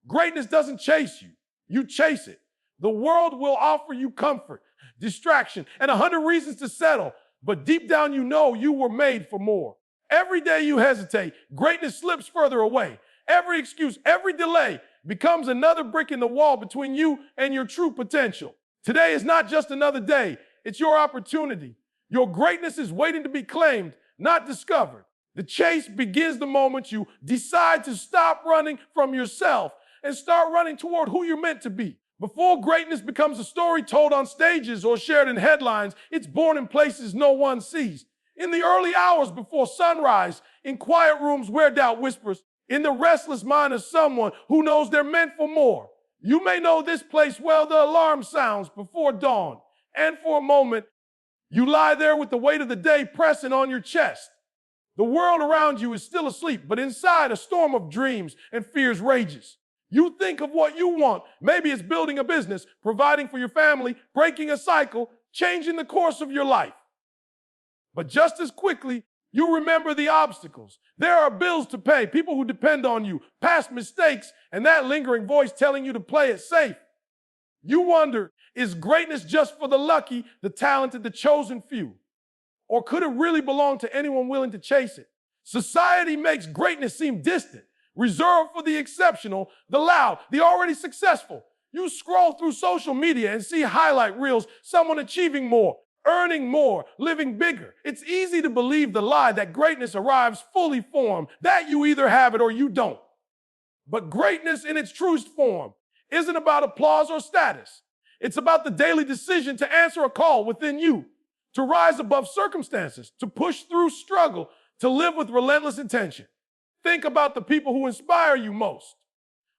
Greatness doesn't chase you. You chase it. The world will offer you comfort, distraction, and 100 reasons to settle, but deep down you know you were made for more. Every day you hesitate, greatness slips further away. Every excuse, every delay becomes another brick in the wall between you and your true potential. Today is not just another day, it's your opportunity. Your greatness is waiting to be claimed, not discovered. The chase begins the moment you decide to stop running from yourself and start running toward who you're meant to be. Before greatness becomes a story told on stages or shared in headlines, it's born in places no one sees. In the early hours before sunrise, in quiet rooms where doubt whispers, in the restless mind of someone who knows they're meant for more. You may know this place well, the alarm sounds before dawn, and for a moment, you lie there with the weight of the day pressing on your chest. The world around you is still asleep, but inside a storm of dreams and fears rages. You think of what you want. Maybe it's building a business, providing for your family, breaking a cycle, changing the course of your life. But just as quickly, you remember the obstacles. There are bills to pay, people who depend on you, past mistakes, and that lingering voice telling you to play it safe. You wonder, is greatness just for the lucky, the talented, the chosen few? Or could it really belong to anyone willing to chase it? Society makes greatness seem distant, reserved for the exceptional, the loud, the already successful. You scroll through social media and see highlight reels, someone achieving more, earning more, living bigger. It's easy to believe the lie that greatness arrives fully formed, that you either have it or you don't. But greatness in its truest form isn't about applause or status. It's about the daily decision to answer a call within you, to rise above circumstances, to push through struggle, to live with relentless intention. Think about the people who inspire you most.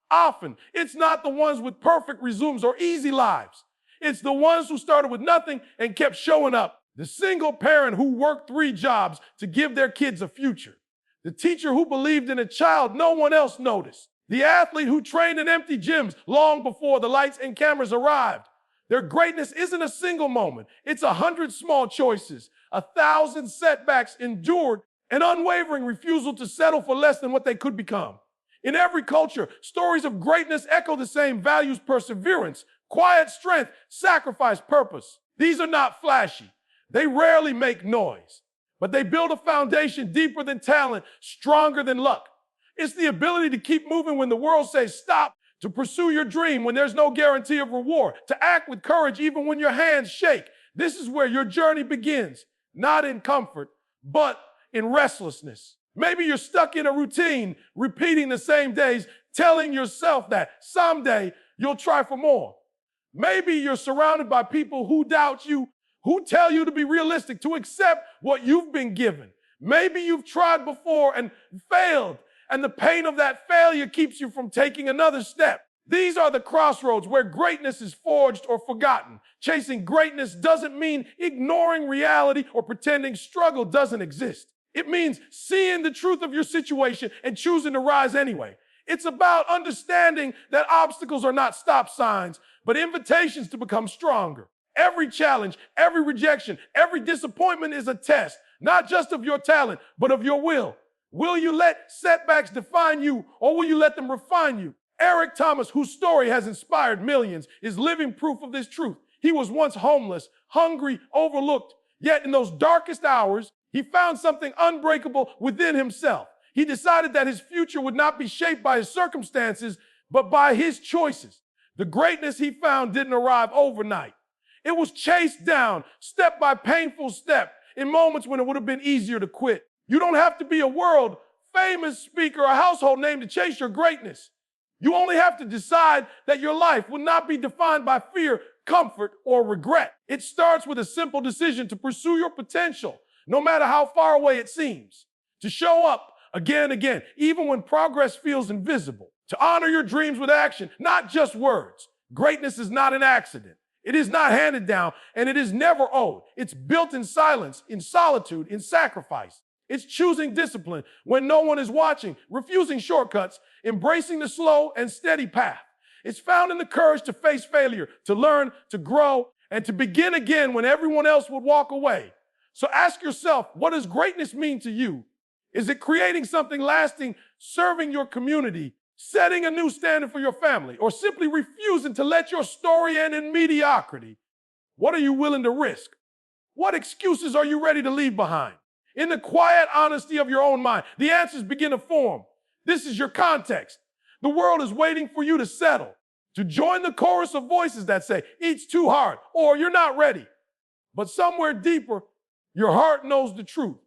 Often, it's not the ones with perfect resumes or easy lives. It's the ones who started with nothing and kept showing up. The single parent who worked 3 jobs to give their kids a future. The teacher who believed in a child no one else noticed. The athlete who trained in empty gyms long before the lights and cameras arrived. Their greatness isn't a single moment. It's 100 small choices, 1,000 setbacks endured, an unwavering refusal to settle for less than what they could become. In every culture, stories of greatness echo the same values: perseverance, quiet strength, sacrifice, purpose. These are not flashy. They rarely make noise, but they build a foundation deeper than talent, stronger than luck. It's the ability to keep moving when the world says stop, to pursue your dream when there's no guarantee of reward, to act with courage even when your hands shake. This is where your journey begins, not in comfort, but in restlessness. Maybe you're stuck in a routine, repeating the same days, telling yourself that someday you'll try for more. Maybe you're surrounded by people who doubt you, who tell you to be realistic, to accept what you've been given. Maybe you've tried before and failed, and the pain of that failure keeps you from taking another step. These are the crossroads where greatness is forged or forgotten. Chasing greatness doesn't mean ignoring reality or pretending struggle doesn't exist. It means seeing the truth of your situation and choosing to rise anyway. It's about understanding that obstacles are not stop signs, but invitations to become stronger. Every challenge, every rejection, every disappointment is a test, not just of your talent, but of your will. Will you let setbacks define you, or will you let them refine you? Eric Thomas, whose story has inspired millions, is living proof of this truth. He was once homeless, hungry, overlooked, yet in those darkest hours, he found something unbreakable within himself. He decided that his future would not be shaped by his circumstances, but by his choices. The greatness he found didn't arrive overnight. It was chased down, step by painful step, in moments when it would have been easier to quit. You don't have to be a world famous speaker or household name to chase your greatness. You only have to decide that your life will not be defined by fear, comfort, or regret. It starts with a simple decision to pursue your potential, no matter how far away it seems. To show up again and again, even when progress feels invisible. To honor your dreams with action, not just words. Greatness is not an accident. It is not handed down, and it is never owed. It's built in silence, in solitude, in sacrifice. It's choosing discipline when no one is watching, refusing shortcuts, embracing the slow and steady path. It's found in the courage to face failure, to learn, to grow, and to begin again when everyone else would walk away. So ask yourself, what does greatness mean to you? Is it creating something lasting, serving your community, setting a new standard for your family, or simply refusing to let your story end in mediocrity, what are you willing to risk? What excuses are you ready to leave behind? In the quiet honesty of your own mind, the answers begin to form. This is your context. The world is waiting for you to settle, to join the chorus of voices that say, it's too hard, or you're not ready. But somewhere deeper, your heart knows the truth.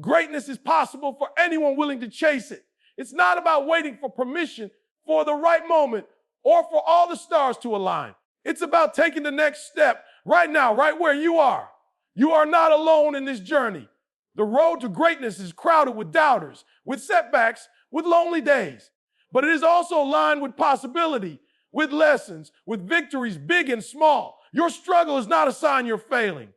Greatness is possible for anyone willing to chase it. It's not about waiting for permission for the right moment or for all the stars to align. It's about taking the next step right now, right where you are. You are not alone in this journey. The road to greatness is crowded with doubters, with setbacks, with lonely days. But it is also lined with possibility, with lessons, with victories big and small. Your struggle is not a sign you're failing.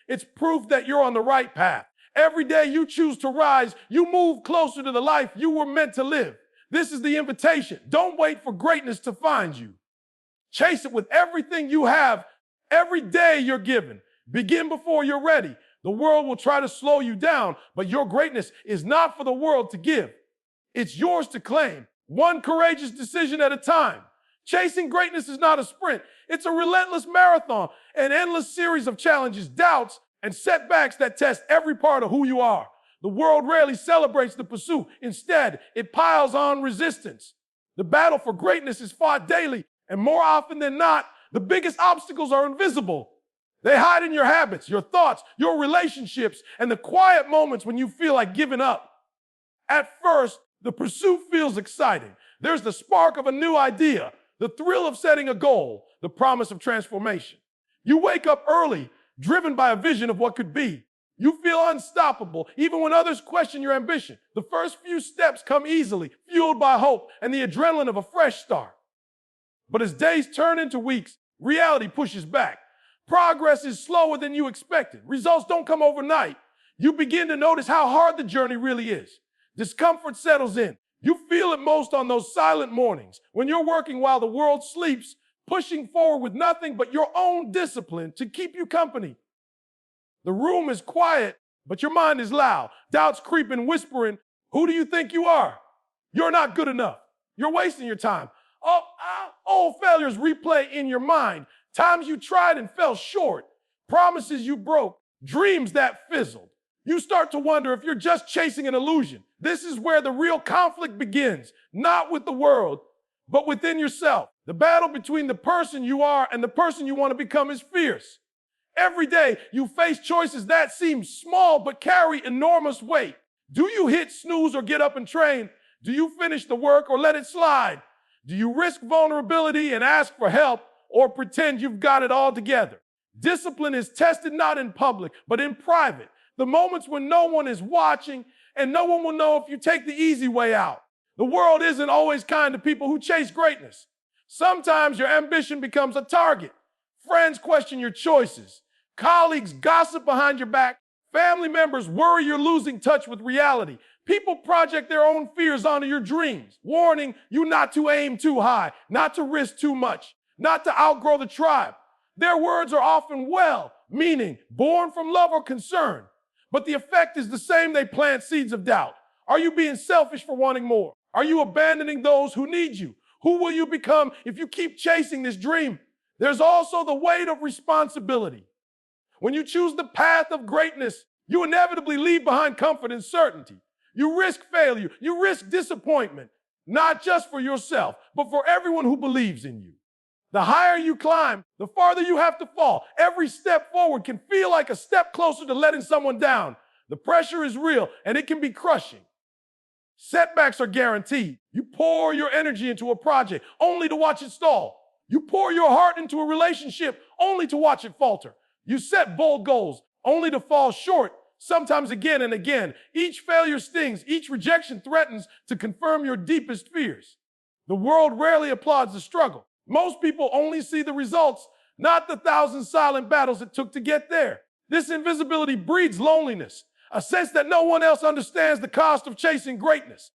It's proof that you're on the right path. Every day you choose to rise, you move closer to the life you were meant to live. This is the invitation. Don't wait for greatness to find you. Chase it with everything you have, every day you're given. Begin before you're ready. The world will try to slow you down, but your greatness is not for the world to give. It's yours to claim, one courageous decision at a time. Chasing greatness is not a sprint. It's a relentless marathon, an endless series of challenges, doubts, and setbacks that test every part of who you are. The world rarely celebrates the pursuit. Instead, it piles on resistance. The battle for greatness is fought daily, and more often than not, the biggest obstacles are invisible. They hide in your habits, your thoughts, your relationships, and the quiet moments when you feel like giving up. At first, the pursuit feels exciting. There's the spark of a new idea, the thrill of setting a goal, the promise of transformation. You wake up early, driven by a vision of what could be. You feel unstoppable, even when others question your ambition. The first few steps come easily, fueled by hope and the adrenaline of a fresh start. But as days turn into weeks, reality pushes back. Progress is slower than you expected. Results don't come overnight. You begin to notice how hard the journey really is. Discomfort settles in. You feel it most on those silent mornings when you're working while the world sleeps, pushing forward with nothing but your own discipline to keep you company. The room is quiet, but your mind is loud. Doubts creeping, whispering, who do you think you are? You're not good enough. You're wasting your time. Old failures replay in your mind. Times you tried and fell short. Promises you broke. Dreams that fizzled. You start to wonder if you're just chasing an illusion. This is where the real conflict begins, not with the world, but within yourself. The battle between the person you are and the person you want to become is fierce. Every day you face choices that seem small but carry enormous weight. Do you hit snooze or get up and train? Do you finish the work or let it slide? Do you risk vulnerability and ask for help or pretend you've got it all together? Discipline is tested not in public, but in private. The moments when no one is watching and no one will know if you take the easy way out. The world isn't always kind to people who chase greatness. Sometimes your ambition becomes a target. Friends question your choices. Colleagues gossip behind your back. Family members worry you're losing touch with reality. People project their own fears onto your dreams, warning you not to aim too high, not to risk too much, not to outgrow the tribe. Their words are often well-meaning, born from love or concern. But the effect is the same. They plant seeds of doubt. Are you being selfish for wanting more? Are you abandoning those who need you? Who will you become if you keep chasing this dream? There's also the weight of responsibility. When you choose the path of greatness, you inevitably leave behind comfort and certainty. You risk failure. You risk disappointment, not just for yourself, but for everyone who believes in you. The higher you climb, the farther you have to fall. Every step forward can feel like a step closer to letting someone down. The pressure is real, and it can be crushing. Setbacks are guaranteed. You pour your energy into a project only to watch it stall. You pour your heart into a relationship only to watch it falter. You set bold goals only to fall short, sometimes again and again. Each failure stings. Each rejection threatens to confirm your deepest fears. The world rarely applauds the struggle. Most people only see the results, not the 1,000 silent battles it took to get there. This invisibility breeds loneliness, a sense that no one else understands the cost of chasing greatness.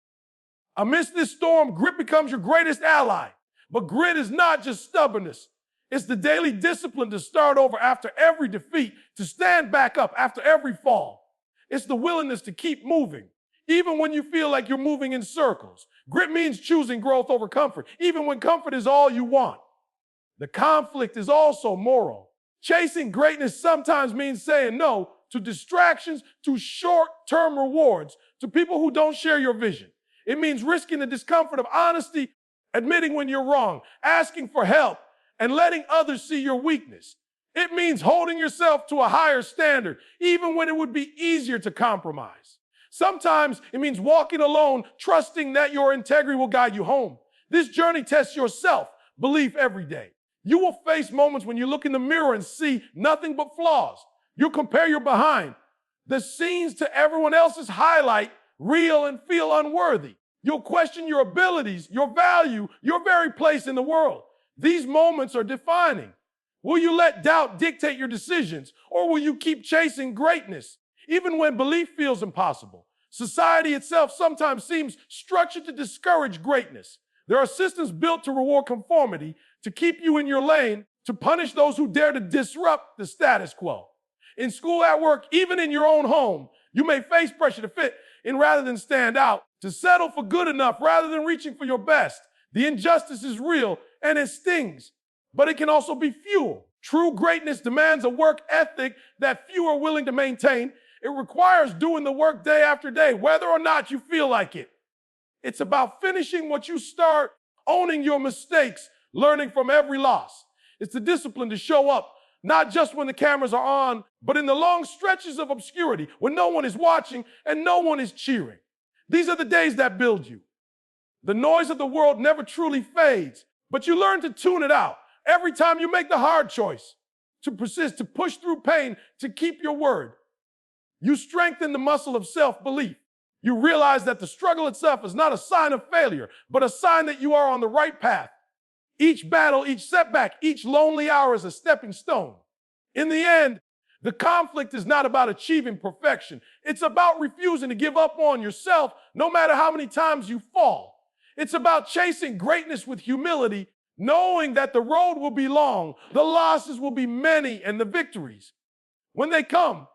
Amidst this storm, grit becomes your greatest ally. But grit is not just stubbornness. It's the daily discipline to start over after every defeat, to stand back up after every fall. It's the willingness to keep moving, even when you feel like you're moving in circles. Grit means choosing growth over comfort, even when comfort is all you want. The conflict is also moral. Chasing greatness sometimes means saying no to distractions, to short-term rewards, to people who don't share your vision. It means risking the discomfort of honesty, admitting when you're wrong, asking for help, and letting others see your weakness. It means holding yourself to a higher standard, even when it would be easier to compromise. Sometimes it means walking alone, trusting that your integrity will guide you home. This journey tests your self-belief every day. You will face moments when you look in the mirror and see nothing but flaws. You'll compare your behind the scenes to everyone else's highlight reel and feel unworthy. You'll question your abilities, your value, your very place in the world. These moments are defining. Will you let doubt dictate your decisions, or will you keep chasing greatness, even when belief feels impossible? Society itself sometimes seems structured to discourage greatness. There are systems built to reward conformity, to keep you in your lane, to punish those who dare to disrupt the status quo. In school, at work, even in your own home, you may face pressure to fit in rather than stand out, to settle for good enough rather than reaching for your best. The injustice is real and it stings, but it can also be fuel. True greatness demands a work ethic that few are willing to maintain. It requires doing the work day after day, whether or not you feel like it. It's about finishing what you start, owning your mistakes, learning from every loss. It's the discipline to show up, not just when the cameras are on, but in the long stretches of obscurity when no one is watching and no one is cheering. These are the days that build you. The noise of the world never truly fades, but you learn to tune it out every time you make the hard choice to persist, to push through pain, to keep your word. You strengthen the muscle of self-belief. You realize that the struggle itself is not a sign of failure, but a sign that you are on the right path. Each battle, each setback, each lonely hour is a stepping stone. In the end, the conflict is not about achieving perfection. It's about refusing to give up on yourself no matter how many times you fall. It's about chasing greatness with humility, knowing that the road will be long, the losses will be many, and the victories, when they come,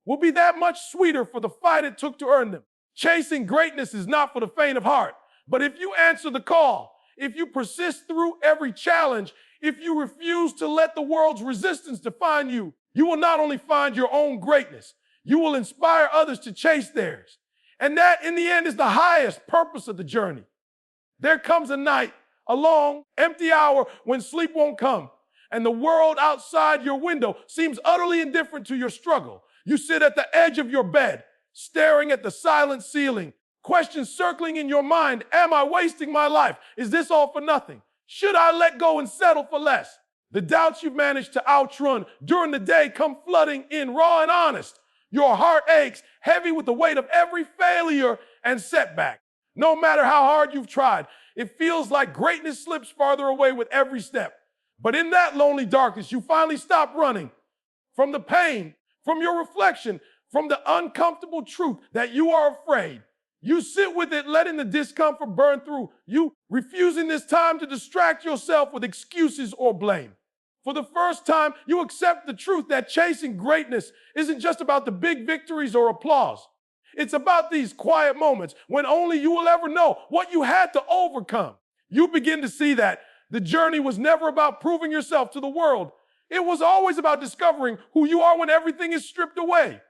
will be that much sweeter for the fight it took to earn them. Chasing greatness is not for the faint of heart, but if you answer the call, if you persist through every challenge, if you refuse to let the world's resistance define you, you will not only find your own greatness, you will inspire others to chase theirs. And that, in the end, is the highest purpose of the journey. There comes a night, a long, empty hour when sleep won't come, and the world outside your window seems utterly indifferent to your struggle. You sit at the edge of your bed, staring at the silent ceiling, questions circling in your mind. Am I wasting my life? Is this all for nothing? Should I let go and settle for less? The doubts you've managed to outrun during the day come flooding in raw and honest. Your heart aches, heavy with the weight of every failure and setback. No matter how hard you've tried, it feels like greatness slips farther away with every step. But in that lonely darkness, you finally stop running from the pain, from your reflection, from the uncomfortable truth that you are afraid. You sit with it, letting the discomfort burn through. You refusing this time to distract yourself with excuses or blame. For the first time, you accept the truth that chasing greatness isn't just about the big victories or applause. It's about these quiet moments when only you will ever know what you had to overcome. You begin to see that the journey was never about proving yourself to the world. It was always about discovering who you are when everything is stripped away.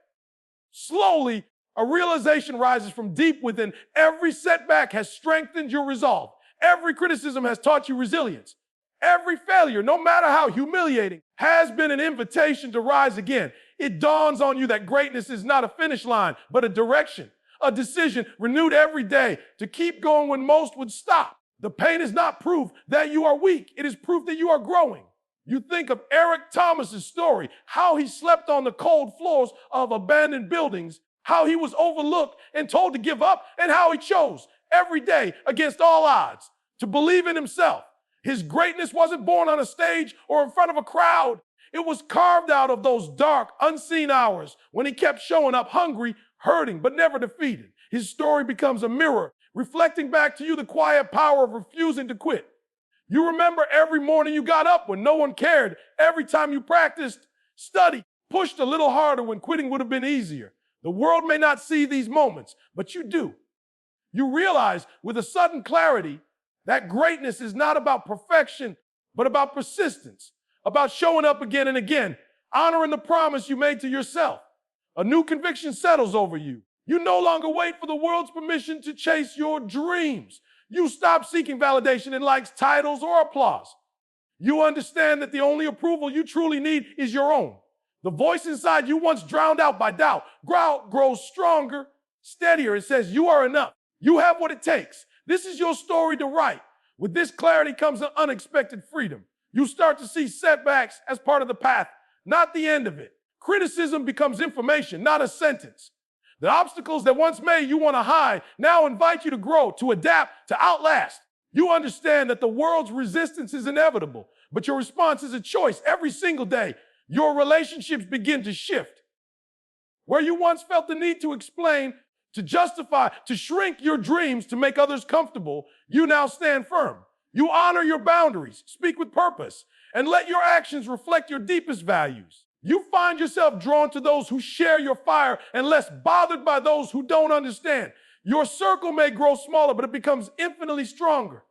Slowly, a realization rises from deep within. Every setback has strengthened your resolve. Every criticism has taught you resilience. Every failure, no matter how humiliating, has been an invitation to rise again. It dawns on you that greatness is not a finish line, but a direction, a decision renewed every day to keep going when most would stop. The pain is not proof that you are weak. It is proof that you are growing. You think of Eric Thomas's story, how he slept on the cold floors of abandoned buildings, how he was overlooked and told to give up, and how he chose every day against all odds to believe in himself. His greatness wasn't born on a stage or in front of a crowd. It was carved out of those dark, unseen hours when he kept showing up hungry, hurting, but never defeated. His story becomes a mirror, reflecting back to you the quiet power of refusing to quit. You remember every morning you got up when no one cared, every time you practiced, studied, pushed a little harder when quitting would have been easier. The world may not see these moments, but you do. You realize with a sudden clarity that greatness is not about perfection, but about persistence, about showing up again and again, honoring the promise you made to yourself. A new conviction settles over you. You no longer wait for the world's permission to chase your dreams. You stop seeking validation in likes, titles, or applause. You understand that the only approval you truly need is your own. The voice inside you, once drowned out by doubt, grows stronger, steadier. It says, you are enough. You have what it takes. This is your story to write. With this clarity comes an unexpected freedom. You start to see setbacks as part of the path, not the end of it. Criticism becomes information, not a sentence. The obstacles that once made you want to hide now invite you to grow, to adapt, to outlast. You understand that the world's resistance is inevitable, but your response is a choice every single day. Your relationships begin to shift. Where you once felt the need to explain, to justify, to shrink your dreams to make others comfortable, you now stand firm. You honor your boundaries, speak with purpose, and let your actions reflect your deepest values. You find yourself drawn to those who share your fire and less bothered by those who don't understand. Your circle may grow smaller, but it becomes infinitely stronger.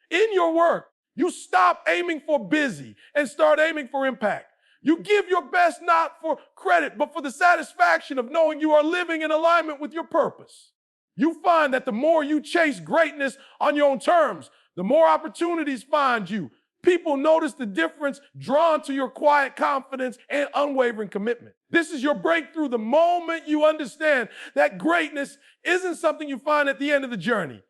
In your work, you stop aiming for busy and start aiming for impact. You give your best not for credit, but for the satisfaction of knowing you are living in alignment with your purpose. You find that the more you chase greatness on your own terms, the more opportunities find you. People notice the difference, drawn to your quiet confidence and unwavering commitment. This is your breakthrough, the moment you understand that greatness isn't something you find at the end of the journey.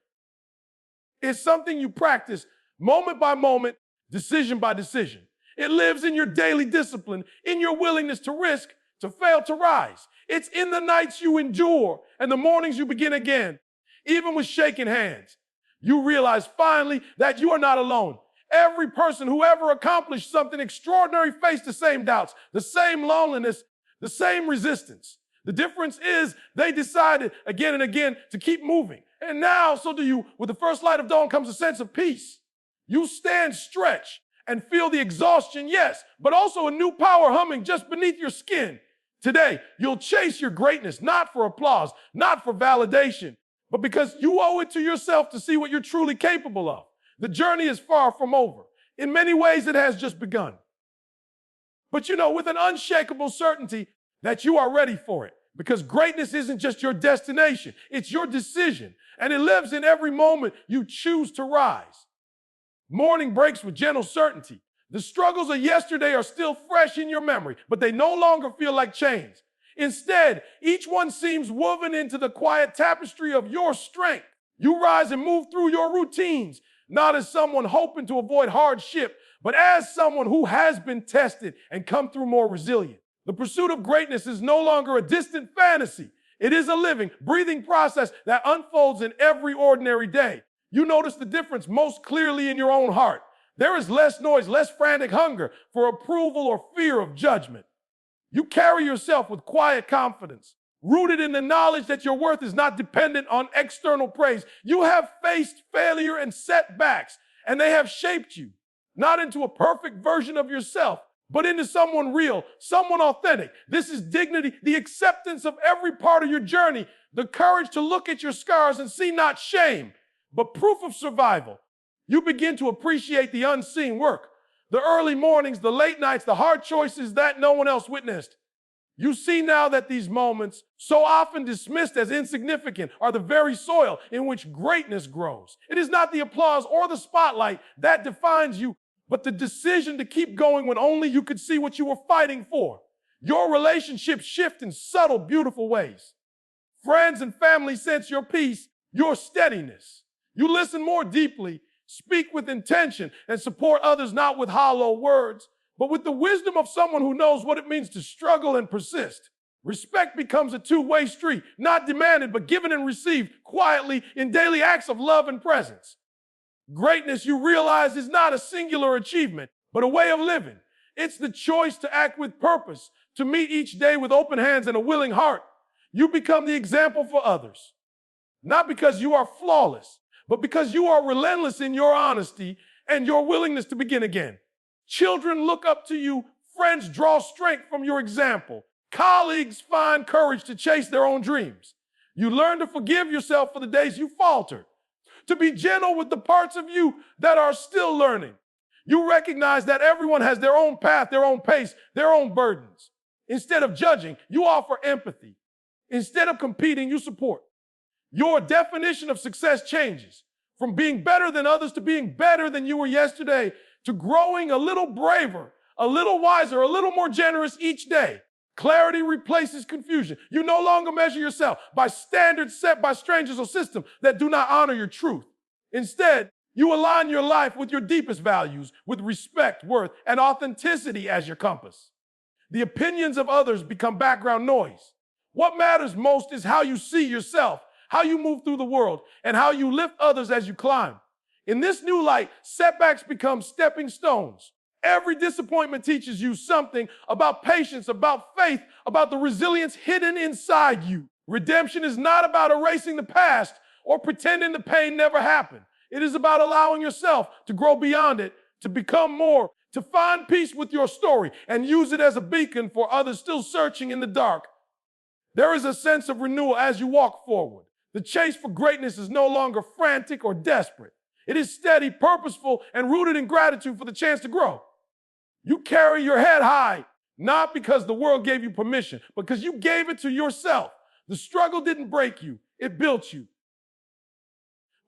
It's something you practice moment by moment, decision by decision. It lives in your daily discipline, in your willingness to risk, to fail, to rise. It's in the nights you endure and the mornings you begin again. Even with shaking hands, you realize finally that you are not alone. Every person who ever accomplished something extraordinary faced the same doubts, the same loneliness, the same resistance. The difference is they decided again and again to keep moving. And now, so do you. With the first light of dawn comes a sense of peace. You stand stretched and feel the exhaustion, yes, but also a new power humming just beneath your skin. Today, you'll chase your greatness, not for applause, not for validation, but because you owe it to yourself to see what you're truly capable of. The journey is far from over. In many ways, it has just begun. But with an unshakable certainty that you are ready for it, because greatness isn't just your destination, it's your decision, and it lives in every moment you choose to rise. Morning breaks with gentle certainty. The struggles of yesterday are still fresh in your memory, but they no longer feel like chains. Instead, each one seems woven into the quiet tapestry of your strength. You rise and move through your routines, not as someone hoping to avoid hardship, but as someone who has been tested and come through more resilient. The pursuit of greatness is no longer a distant fantasy. It is a living, breathing process that unfolds in every ordinary day. You notice the difference most clearly in your own heart. There is less noise, less frantic hunger for approval or fear of judgment. You carry yourself with quiet confidence, rooted in the knowledge that your worth is not dependent on external praise. You have faced failure and setbacks, and they have shaped you, not into a perfect version of yourself, but into someone real, someone authentic. This is dignity, the acceptance of every part of your journey, the courage to look at your scars and see not shame, but proof of survival. You begin to appreciate the unseen work, the early mornings, the late nights, the hard choices that no one else witnessed. You see now that these moments, so often dismissed as insignificant, are the very soil in which greatness grows. It is not the applause or the spotlight that defines you, but the decision to keep going when only you could see what you were fighting for. Your relationships shift in subtle, beautiful ways. Friends and family sense your peace, your steadiness. You listen more deeply, speak with intention, and support others not with hollow words, but with the wisdom of someone who knows what it means to struggle and persist. Respect becomes a two-way street, not demanded, but given and received quietly in daily acts of love and presence. Greatness, you realize, is not a singular achievement, but a way of living. It's the choice to act with purpose, to meet each day with open hands and a willing heart. You become the example for others, not because you are flawless, but because you are relentless in your honesty and your willingness to begin again. Children look up to you. Friends draw strength from your example. Colleagues find courage to chase their own dreams. You learn to forgive yourself for the days you faltered, to be gentle with the parts of you that are still learning. You recognize that everyone has their own path, their own pace, their own burdens. Instead of judging, you offer empathy. Instead of competing, you support. Your definition of success changes from being better than others to being better than you were yesterday, to growing a little braver, a little wiser, a little more generous each day. Clarity replaces confusion. You no longer measure yourself by standards set by strangers or systems that do not honor your truth. Instead, you align your life with your deepest values, with respect, worth, and authenticity as your compass. The opinions of others become background noise. What matters most is how you see yourself, how you move through the world, and how you lift others as you climb. In this new light, setbacks become stepping stones. Every disappointment teaches you something about patience, about faith, about the resilience hidden inside you. Redemption is not about erasing the past or pretending the pain never happened. It is about allowing yourself to grow beyond it, to become more, to find peace with your story and use it as a beacon for others still searching in the dark. There is a sense of renewal as you walk forward. The chase for greatness is no longer frantic or desperate. It is steady, purposeful, and rooted in gratitude for the chance to grow. You carry your head high, not because the world gave you permission, but because you gave it to yourself. The struggle didn't break you, it built you.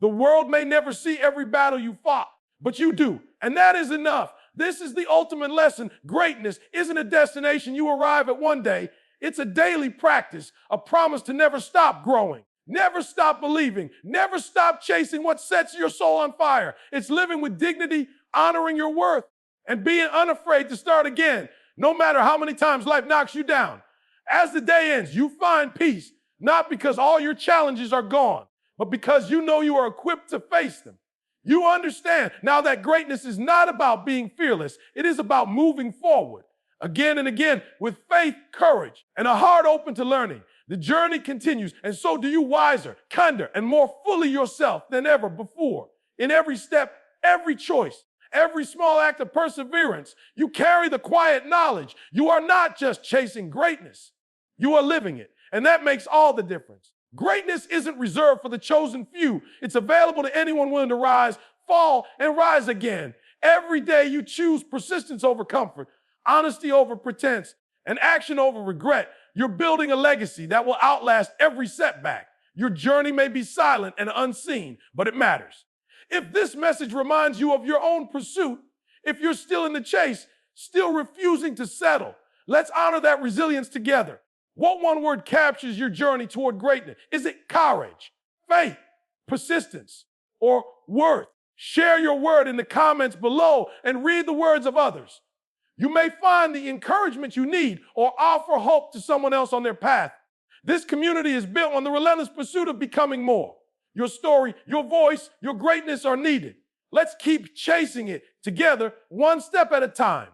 The world may never see every battle you fought, but you do, and that is enough. This is the ultimate lesson. Greatness isn't a destination you arrive at one day. It's a daily practice, a promise to never stop growing, never stop believing, never stop chasing what sets your soul on fire. It's living with dignity, honoring your worth, and being unafraid to start again, no matter how many times life knocks you down. As the day ends, you find peace, not because all your challenges are gone, but because you know you are equipped to face them. You understand now that greatness is not about being fearless. It is about moving forward again and again with faith, courage, and a heart open to learning. The journey continues, and so do you, wiser, kinder, and more fully yourself than ever before. In every step, every choice, every small act of perseverance, you carry the quiet knowledge. You are not just chasing greatness. You are living it, and that makes all the difference. Greatness isn't reserved for the chosen few. It's available to anyone willing to rise, fall, and rise again. Every day you choose persistence over comfort, honesty over pretense, and action over regret. You're building a legacy that will outlast every setback. Your journey may be silent and unseen, but it matters. If this message reminds you of your own pursuit, if you're still in the chase, still refusing to settle, let's honor that resilience together. What one word captures your journey toward greatness? Is it courage, faith, persistence, or worth? Share your word in the comments below and read the words of others. You may find the encouragement you need or offer hope to someone else on their path. This community is built on the relentless pursuit of becoming more. Your story, your voice, your greatness are needed. Let's keep chasing it together, one step at a time.